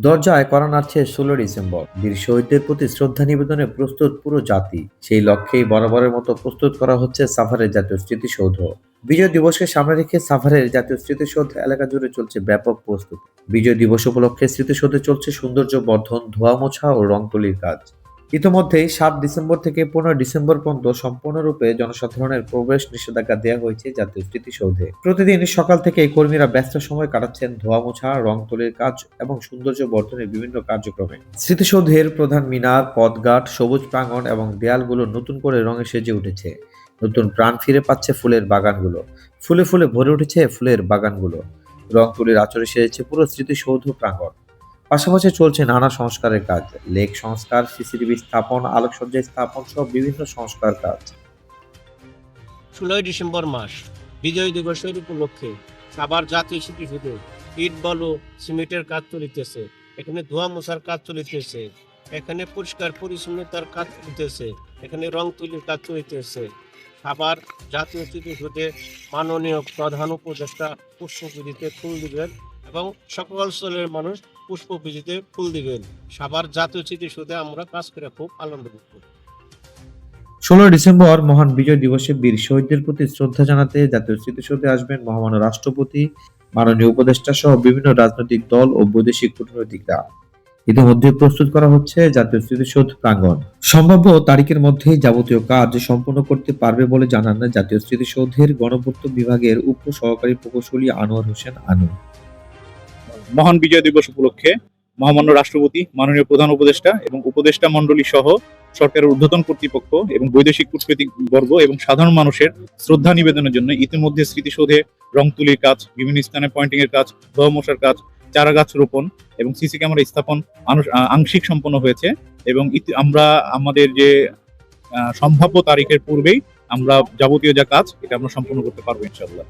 দরজায় করা নাড়ছে ১৬ ডিসেম্বর। বীর শহীদদের প্রতি শ্রদ্ধা নিবেদনে প্রস্তুত পুরো জাতি। সেই লক্ষ্যেই বরাবরের মতো প্রস্তুত করা হচ্ছে সাভারের জাতীয় স্মৃতিসৌধ। বিজয় দিবসকে সামনে রেখে সাভারের জাতীয় স্মৃতিসৌধ এলাকা জুড়ে চলছে ব্যাপক প্রস্তুতি। বিজয় দিবস উপলক্ষে স্মৃতিসৌধে চলছে সৌন্দর্য বর্ধন, ধোয়া মোছা ও রং তুলির কাজ। ইতোমধ্যেই ৭ ডিসেম্বর থেকে ১৫ ডিসেম্বর পর্যন্ত সম্পূর্ণরূপে জনসাধারণের প্রবেশ নিষেধাজ্ঞা দেওয়া হয়েছে জাতীয় স্মৃতিসৌধে। প্রতিদিন সকাল থেকে কর্মীরা ব্যস্ত সময় কাটাচ্ছেন ধোয়া মোছা, রং তুলির কাজ এবং সৌন্দর্য বর্ধনের বিভিন্ন কার্যক্রমে। স্মৃতিসৌধের প্রধান মিনার, পথঘাট, সবুজ প্রাঙ্গণ এবং দেয়ালগুলো নতুন করে রঙে সেজে উঠেছে। নতুন প্রাণ ফিরে পাচ্ছে ফুলের বাগানগুলো। ফুলে ফুলে ভরে উঠেছে ফুলের বাগানগুলো। রং তুলির আঁচড়ে সেজেছে পুরো স্মৃতিসৌধ প্রাঙ্গণ। পাশাপাশি চলছে নানা সংস্কারের কাজ, লেক সংস্কার, সিসিটিভি স্থাপন, আলোকসজ্জা স্থাপন সহ বিভিন্ন সংস্কার কাজ। ১৬ই ডিসেম্বর মাস বিজয় দিবসের উপলক্ষে সাভার জাতীয় স্মৃতিসৌধে ইট বালু সিমেন্টের কাজ চলিতেছে। এখানে ধোয়া মোছার কাজ চলিতেছে। এখানে পরিষ্কার পরিচ্ছন্নতার কাজ চলিতেছে। এখানে রং তুলির কাজ চলিতেছে। সাভার জাতীয় স্মৃতিসৌধে মাননীয় প্রধান উপদেষ্টা পুষ্পবিধিতে ফুল দিবেন এবং সকল স্থলের মানুষ পুষ্পবিধিতে ফুল দিবেন। সাভার জাতীয় স্মৃতিসৌধে আমরা কাজ করে খুব আনন্দ ভোগ করি। ১৬ ডিসেম্বর মহান বিজয় দিবসে বীর শহীদদের প্রতি শ্রদ্ধা জানাতে জাতীয় স্মৃতিসৌধে আসবেন মহামান্য রাষ্ট্রপতি, মাননীয় উপদেষ্টা সহ বিভিন্ন রাজনৈতিক দল ও বৈদেশিক কূটনীতিকরা। ইতিমধ্যে প্রস্তুত করা হচ্ছে জাতীয় স্মৃতিসৌধ প্রাঙ্গণ। সম্ভাব্য তারিখের মধ্যেই যাবতীয় কাজ সম্পন্ন করতে পারবে বলে জানান জাতীয় স্মৃতিসৌধের গণপূর্ত বিভাগের উপ সহকারী প্রকৌশলী আনোয়ার হোসেন আনু। মহান বিজয় দিবস উপলক্ষে মহামান্য রাষ্ট্রপতি, মাননীয় প্রধান উপদেষ্টা এবং উপদেষ্টা মণ্ডলী সহ সরকারের ঊর্ধ্বতন কর্তৃপক্ষ এবং বৈদেশিক কূটনৈতিক বর্গ এবং সাধারণ মানুষের শ্রদ্ধা নিবেদনের জন্য ইতিমধ্যে স্মৃতিসৌধে রং তুলির কাজ, বিভিন্ন স্থানে পয়েন্টিং এর কাজ, ধোয়া মোছার কাজ, চারা গাছ রোপণ এবং সিসি ক্যামেরা স্থাপন আংশিক সম্পন্ন হয়েছে এবং আমরা আমাদের যে সম্ভাব্য তারিখের পূর্বেই আমরা যাবতীয় যা কাজ এটা আমরা সম্পন্ন করতে পারবো ইনশাআল্লাহ।